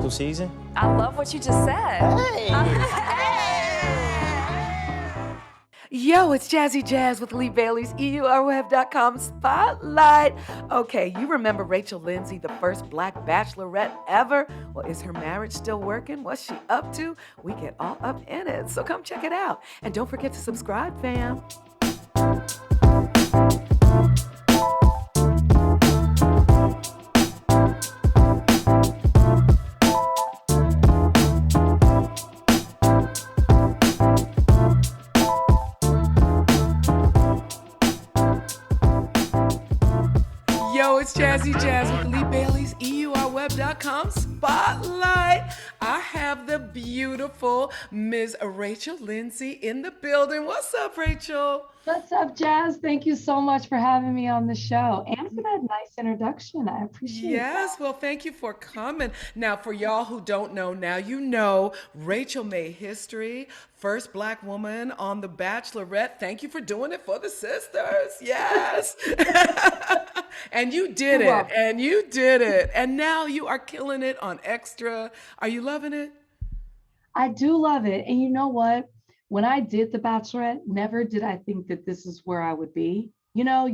final season? I love what you just said. Yo, it's Jazzy Jazz with Lee Bailey's EURWeb.com Spotlight. Okay, you remember Rachel Lindsay, the first black bachelorette ever? Well, is her marriage still working? What's she up to? We get all up in it, so come check it out. And don't forget to subscribe, fam. Yo, it's Jazzy Jazz with Lee Bailey's EURWeb.com Spotlight. I have the beautiful Ms. Rachel Lindsay in the building. What's up, Rachel? What's up, Jazz? Thank you so much for having me on the show and for that nice introduction. I appreciate it. Yes, well, thank you for coming. Now, for y'all who don't know, now you know Rachel made history. First black woman on The Bachelorette. Thank you for doing it for the sisters. Yes. And you did it. And you did it. And now you are killing it on Extra. Are you loving it? I do love it. And you know what? When I did The Bachelorette, never did I think that this is where I would be. You know,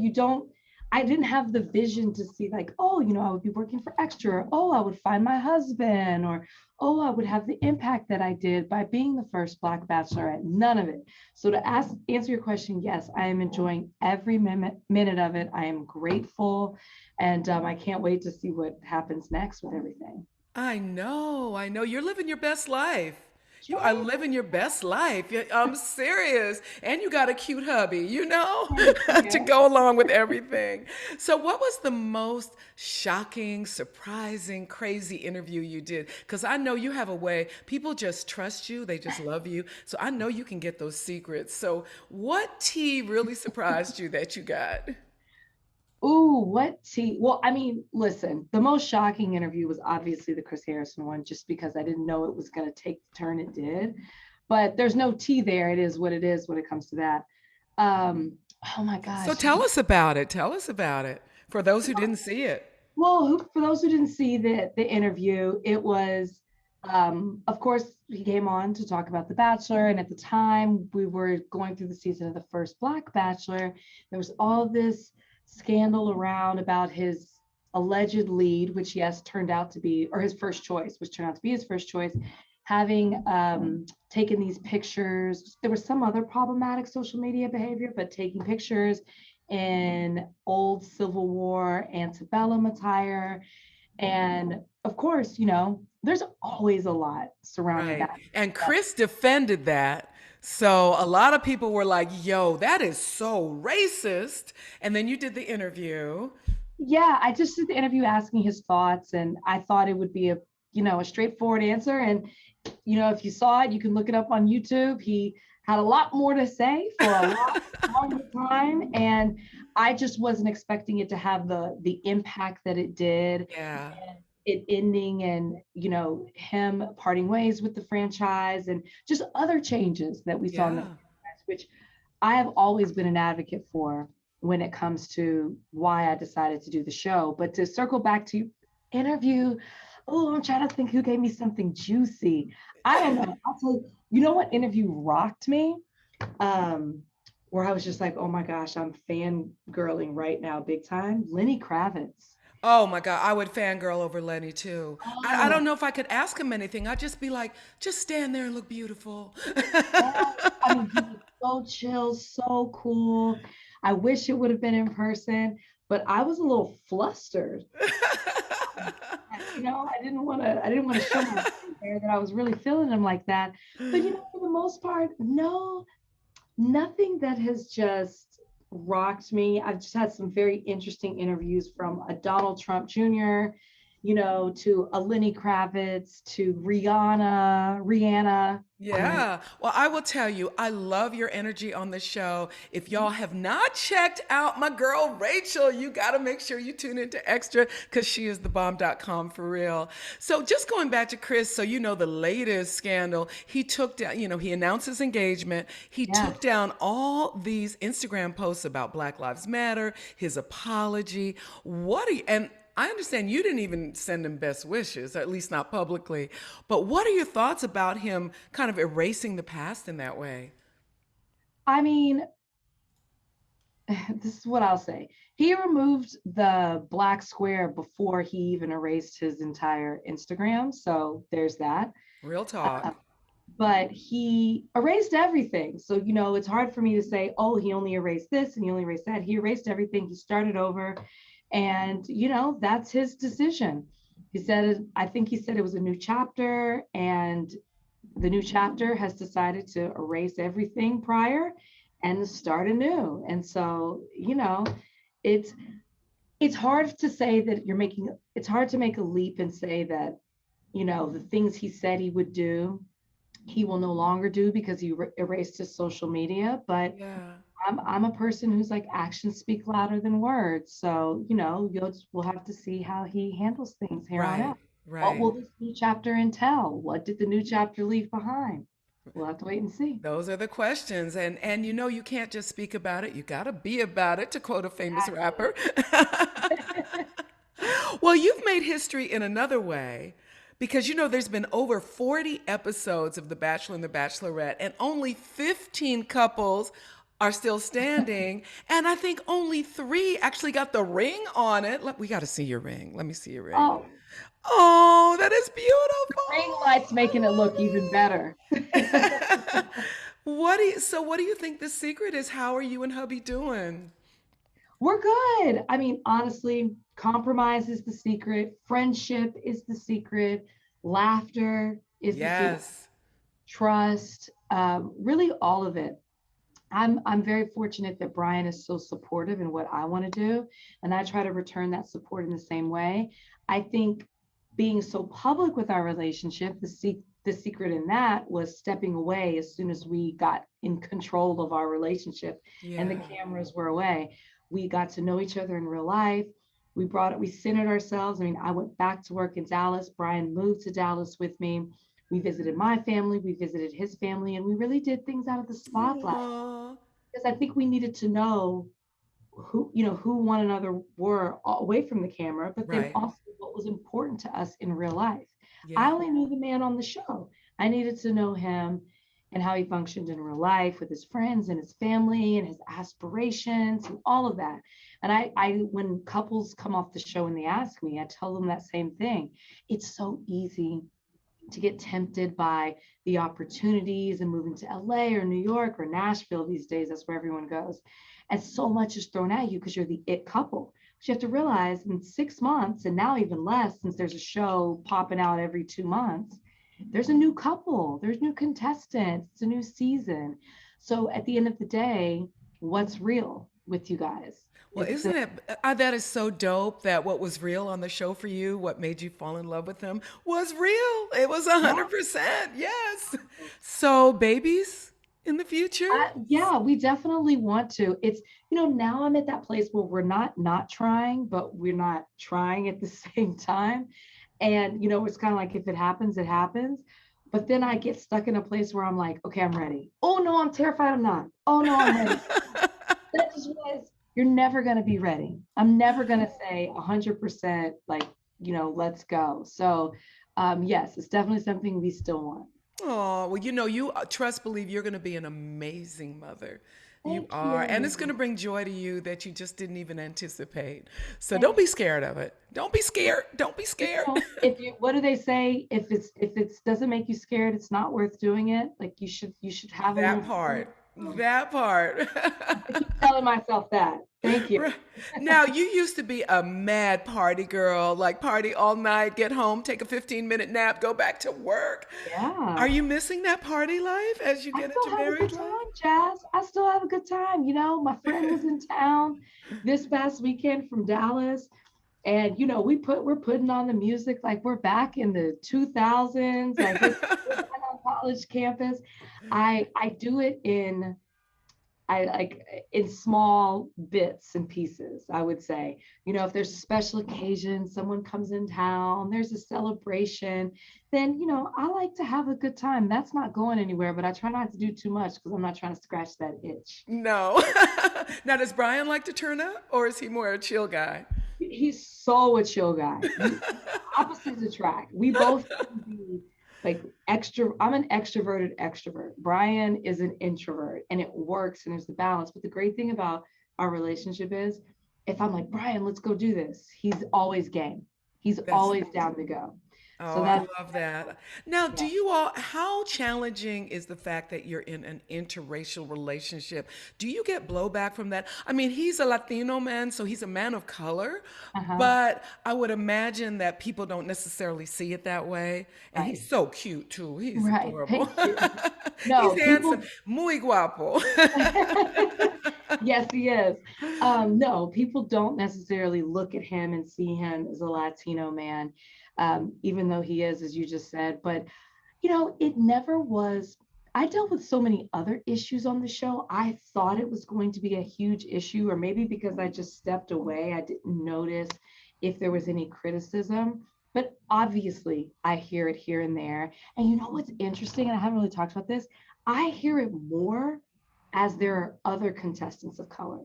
I didn't have the vision to see like, oh, you know, I would be working for Extra, or, oh, I would find my husband, or, oh, I would have the impact that I did by being the first Black Bachelorette. None of it. So to answer your question, yes, I am enjoying every minute of it. I am grateful, and I can't wait to see what happens next with everything. I know. You're living your best life. You are living your best life. I'm serious. And you got a cute hubby, you know, to go along with everything. So what was the most shocking, surprising, crazy interview you did? Because I know you have a way. People just trust you. They just love you. So I know you can get those secrets. So what tea really surprised you that you got? Ooh, what tea? Well, I mean, listen, the most shocking interview was obviously the Chris Harrison one, just because I didn't know it was going to take the turn it did. But there's no tea there. It is what it is when it comes to that. Oh my gosh. So tell us about it. Tell us about it for those who didn't see it. Well, for those who didn't see the interview, it was, of course, he came on to talk about The Bachelor. And at the time, we were going through the season of the first Black Bachelor. There was all this scandal around about his alleged lead, which yes, turned out to be, or his first choice, which turned out to be his first choice, having taken these pictures. There was some other problematic social media behavior, but taking pictures in old Civil War antebellum attire. And of course, you know, there's always a lot surrounding that. And Chris defended that. So a lot of people were like, yo, that is so racist. And then you did the interview. Yeah, I just did the interview asking his thoughts, and I thought it would be a straightforward answer. And, you know, if you saw it, you can look it up on YouTube. He had a lot more to say for a lot longer time. And I just wasn't expecting it to have the impact that it did. Yeah. And it ending and, you know, him parting ways with the franchise and just other changes that we saw in the franchise, which I have always been an advocate for when it comes to why I decided to do the show. But to circle back to interview, oh, I'm trying to think who gave me something juicy. I don't know. I'll tell you, you know what interview rocked me? Where I was just like, oh my gosh, I'm fangirling right now, big time. Lenny Kravitz. Oh my God, I would fangirl over Lenny too. I don't know if I could ask him anything. I'd just be like, just stand there and look beautiful. I mean, he was so chill, so cool. I wish it would have been in person, but I was a little flustered. You know, I didn't want to show my there that I was really feeling him like that. But you know, for the most part, no, nothing that has just rocked me. I've just had some very interesting interviews from a Donald Trump Jr., you know, to a Lenny Kravitz, to Rihanna. Yeah. Well, I will tell you, I love your energy on the show. If y'all have not checked out my girl, Rachel, you got to make sure you tune into Extra because she is thebomb.com for real. So just going back to Chris, so you know the latest scandal, he took down, you know, he announced his engagement. He took down all these Instagram posts about Black Lives Matter, his apology. And I understand you didn't even send him best wishes, or at least not publicly. But what are your thoughts about him kind of erasing the past in that way? I mean, this is what I'll say. He removed the black square before he even erased his entire Instagram. So there's that. Real Uh, talk. but he erased everything. So, it's hard for me to say, oh, he only erased this and he only erased that. He erased everything. He started over. And, that's his decision. He said, I think he said it was a new chapter, and the new chapter has decided to erase everything prior and start anew. And so, it's it's hard to say that it's hard to make a leap and say that, the things he said he would do, he will no longer do because he erased his social media. But Yeah. I'm a person who's like, actions speak louder than words. So, we'll have to see how he handles things here on Right. out. What Right. will this new chapter entail? What did the new chapter leave behind? We'll have to wait and see. Those are the questions. And you can't just speak about it. You got to be about it, to quote a famous rapper. Well, you've made history in another way because there's been over 40 episodes of The Bachelor and The Bachelorette, and only 15 couples are still standing. And I think only three actually got the ring on it. We got to see your ring. Let me see your ring. Oh, Oh, that is beautiful. ring light's making it look even better. What do you think the secret is? How are you and hubby doing? We're good. I mean, honestly, compromise is the secret. Friendship is the secret. Laughter is the secret. Yes. Trust, really all of it. I'm very fortunate that Brian is so supportive in what I want to do, and I try to return that support in the same way. I think being so public with our relationship, the secret in that was stepping away as soon as we got in control of our relationship and the Yeah. cameras were away. We got to know each other in real life. We centered ourselves. I mean, I went back to work in Dallas. Brian moved to Dallas with me. We visited my family, we visited his family, and we really did things out of the spotlight Aw. because I think we needed to know who one another were away from the camera, but then Right. also what was important to us in real life. I Yeah. only knew the man on the show. I needed to know him and how he functioned in real life with his friends and his family and his aspirations and all of that. And when couples come off the show and they ask me, I tell them that same thing. It's so easy to get tempted by the opportunities and moving to LA or New York or Nashville these days. That's where everyone goes. And so much is thrown at you because you're the it couple. But you have to realize in 6 months, and now even less, since there's a show popping out every 2 months, there's a new couple, there's new contestants, it's a new season. So at the end of the day, what's real with you guys? Well, It's isn't it that is so dope that what was real on the show for you, what made you fall in love with him, was real. It was yeah, 100%. Yes. So, babies in the future? yeah, we definitely want to. It's, now I'm at that place where we're not trying, but we're not trying at the same time. And, it's kind of like if it happens, it happens. But then I get stuck in a place where I'm like, okay, I'm ready. Oh no, I'm terrified. I'm not. Oh no, I'm ready. That just was, you're never going to be ready. I'm never going to say 100% like, let's go. So, yes, it's definitely something we still want. Oh, well, you trust, believe you're going to be an amazing mother. You Thank are. And it's going you. to bring joy to you that you just didn't even anticipate. So don't Thank be scared of it. Don't be scared. Don't be scared. if you, what do they say? If it's doesn't make you scared, it's not worth doing it. Like you should have a That little fear. part. Oh, That part. I keep telling myself that. Thank you. Right. Now, you used to be a mad party girl, like party all night, get home, take a 15-minute nap, go back to work. Are Yeah. you missing that party life as you I get still into have a good married life? time, Jazz. I still have a good time. My friend was in town this past weekend from Dallas. And we're putting on the music like we're back in the 2000s, like we're back on college campus. I do it in small bits and pieces, I would say. If there's a special occasion, someone comes in town, there's a celebration, then I like to have a good time. That's not going anywhere, but I try not to do too much because I'm not trying to scratch that itch. No. Now, does Brian like to turn up or is he more a chill guy? He's so a chill guy. You opposites attract. We both can be like extra. I'm an extroverted extrovert. Brian is an introvert, and it works, and there's the balance. But the great thing about our relationship is, if I'm like Brian, let's go do this, he's always game. He's That's always down to go. So Oh, I that's love that. Now, do yeah. you all, how challenging is the fact that you're in an interracial relationship? Do you get blowback from that? I mean, he's a Latino man, so he's a man of color, Uh-huh. but I would imagine that people don't necessarily see it that way. And Right. he's so cute too. He's Right. adorable. Thank you. He's No, handsome, people. muy guapo. Yes, he is. No, people don't necessarily look at him and see him as a Latino man, even though he is, as you just said. But, it never was. I dealt with so many other issues on the show. I thought it was going to be a huge issue, or maybe because I just stepped away, I didn't notice if there was any criticism. But obviously, I hear it here and there. And you know what's interesting? And I haven't really talked about this. I hear it more as there are other contestants of color.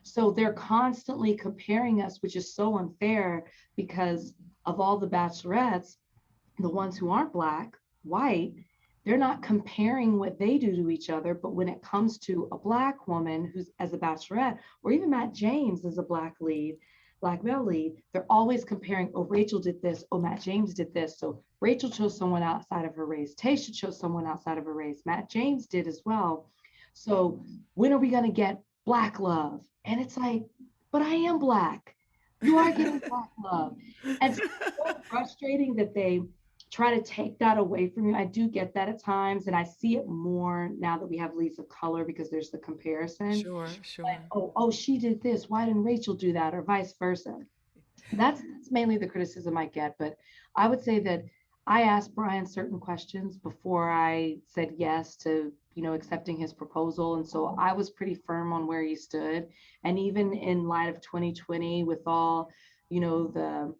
So they're constantly comparing us, which is so unfair because of all the bachelorettes, the ones who aren't Black, white, they're not comparing what they do to each other. But when it comes to a Black woman who's as a bachelorette, or even Matt James as a Black male lead, they're always comparing, oh, Rachel did this, oh, Matt James did this. So Rachel chose someone outside of her race. Tasha chose someone outside of her race. Matt James did as well. So when are we going to get Black love? And it's like, but I am Black. You are getting Black love. And so it's so frustrating that they try to take that away from you. I do get that at times, and I see it more now that we have leads of color because there's the comparison. Sure, Like, sure. oh, she did this. Why didn't Rachel do that, or vice versa? That's mainly the criticism I get. But I would say that I asked Brian certain questions before I said yes to accepting his proposal, and so I was pretty firm on where he stood. And even in light of 2020, with all the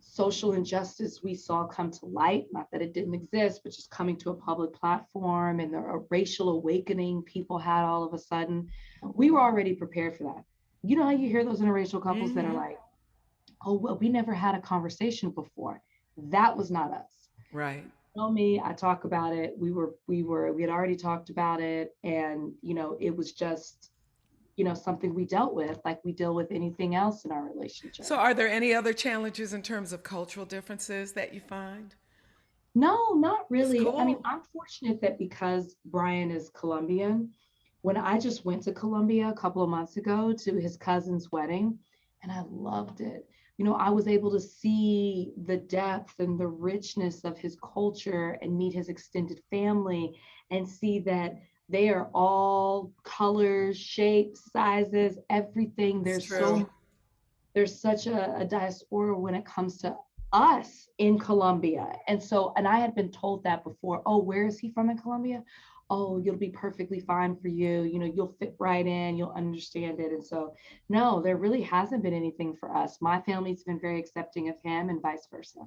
social injustice we saw come to light, not that it didn't exist, but just coming to a public platform and the racial awakening people had all of a sudden, we were already prepared for that. You know how you hear those interracial couples that are Hmm. like, oh, well, we never had a conversation before. That was not us. Right. You know me, I talk about it. We had already talked about it. And, it was just, something we dealt with like we deal with anything else in our relationship. So, are there any other challenges in terms of cultural differences that you find? No, not That's really. I mean, cool. I'm fortunate that because Brian is Colombian, when I just went to Colombia a couple of months ago to his cousin's wedding, and I loved it. I was able to see the depth and the richness of his culture and meet his extended family and see that they are all colors, shapes, sizes, everything. It's true. There's such a diaspora when it comes to us in Colombia. And I had been told that before. Oh, where is he from in Colombia? Oh, you'll be perfectly fine for you. You'll fit right in, you'll understand it. And so, no, there really hasn't been anything for us. My family's been very accepting of him and vice versa.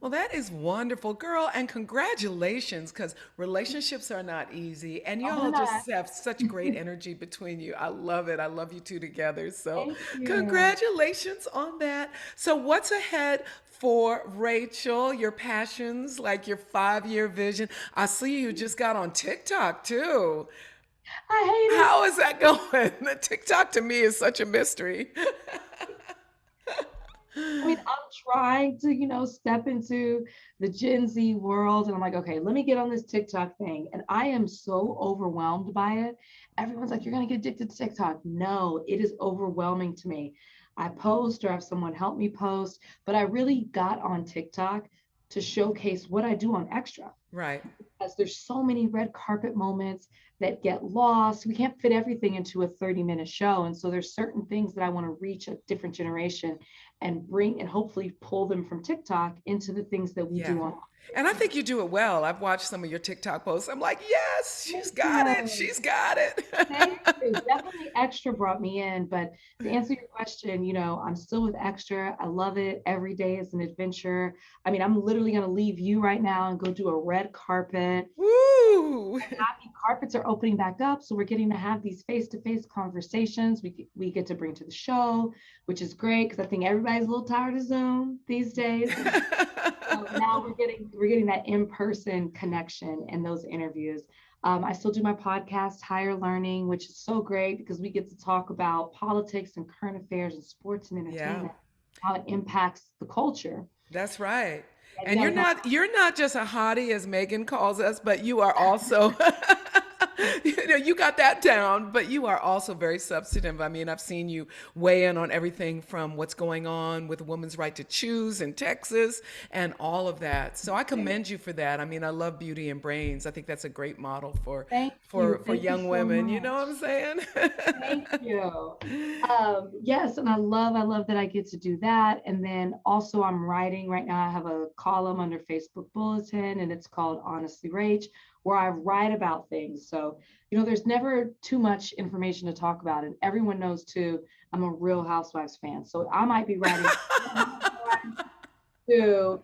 Well, that is wonderful, girl, and congratulations because relationships are not easy, and Oh, they're y'all not. just have such great energy between you. I love it. I love you two together. So, Thank you. congratulations on that. So, what's ahead for Rachel? Your passions, like your 5-year vision? I see you just got on TikTok too. I hate it. How is that going? The TikTok to me is such a mystery. I mean, I'm trying to, step into the Gen Z world. And I'm like, okay, let me get on this TikTok thing. And I am so overwhelmed by it. Everyone's like, you're going to get addicted to TikTok. No, it is overwhelming to me. I post or have someone help me post, but I really got on TikTok to showcase what I do on Extra Right. because there's so many red carpet moments that get lost. We can't fit everything into a 30-minute show. And so there's certain things that I want to reach a different generation and bring and hopefully pull them from TikTok into the things that we Yeah. do on And I think you do it well. I've watched some of your TikTok posts. I'm like, yes, she's Thank got it. you. She's got it. Thank you. Definitely Extra brought me in, but to answer your question, I'm still with Extra. I love it. Every day is an adventure. I mean, I'm literally going to leave you right now and go do a red carpet. Woo! Happy carpets are opening back up, so we're getting to have these face-to-face conversations. We get to bring to the show, which is great because I think everybody's a little tired of Zoom these days. Now we're getting that in-person connection and those interviews. I still do my podcast, Higher Learning, which is so great because we get to talk about politics and current affairs and sports and Yeah, entertainment, how it impacts the culture. that's right. And And you you're gotta not you're not just a hottie as Megan calls us, but you are also you got that down, but you are also very substantive. I mean, I've seen you weigh in on everything from what's going on with a woman's right to choose in Texas and all of that. So I commend you for that. I mean, I love Beauty and Brains. I think that's a great model for Thank you. for Thank you young so women. You know much. what I'm saying? Thank you. Yes, and I love that I get to do that. And then also I'm writing right now. I have a column under Facebook Bulletin, and it's called Honestly Rach, where I write about things. So, there's never too much information to talk about. And everyone knows too, I'm a Real Housewives fan. So I might be writing to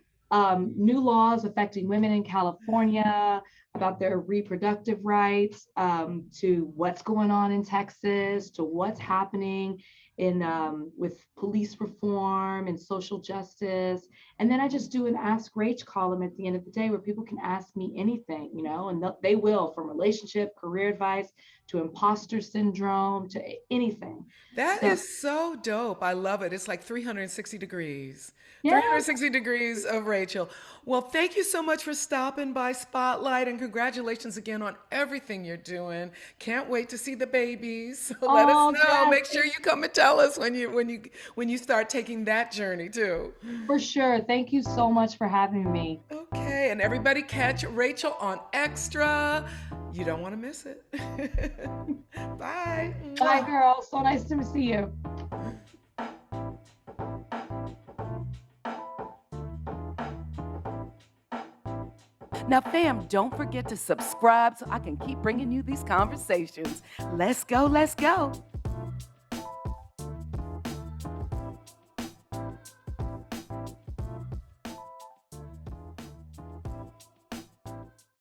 new laws affecting women in California, about their reproductive rights, to what's going on in Texas, to what's happening in with police reform and social justice. And then I just do an Ask Rach column at the end of the day where people can ask me anything, and they will, from relationship, career advice, to imposter syndrome, to anything. That So is so dope. I love it. It's like 360 degrees. yeah, 360 degrees of Rachel. Well, thank you so much for stopping by Spotlight, and congratulations again on everything you're doing. Can't wait to see the babies. So let us oh know. yes, Make sure you come and tell us when you start taking that journey too. for sure. Thank you so much for having me. Okay, and everybody catch Rachel on Extra. You don't want to miss it. Bye. Bye, Mwah. girl. So nice to see you. Now, fam, don't forget to subscribe so I can keep bringing you these conversations. Let's go, let's go.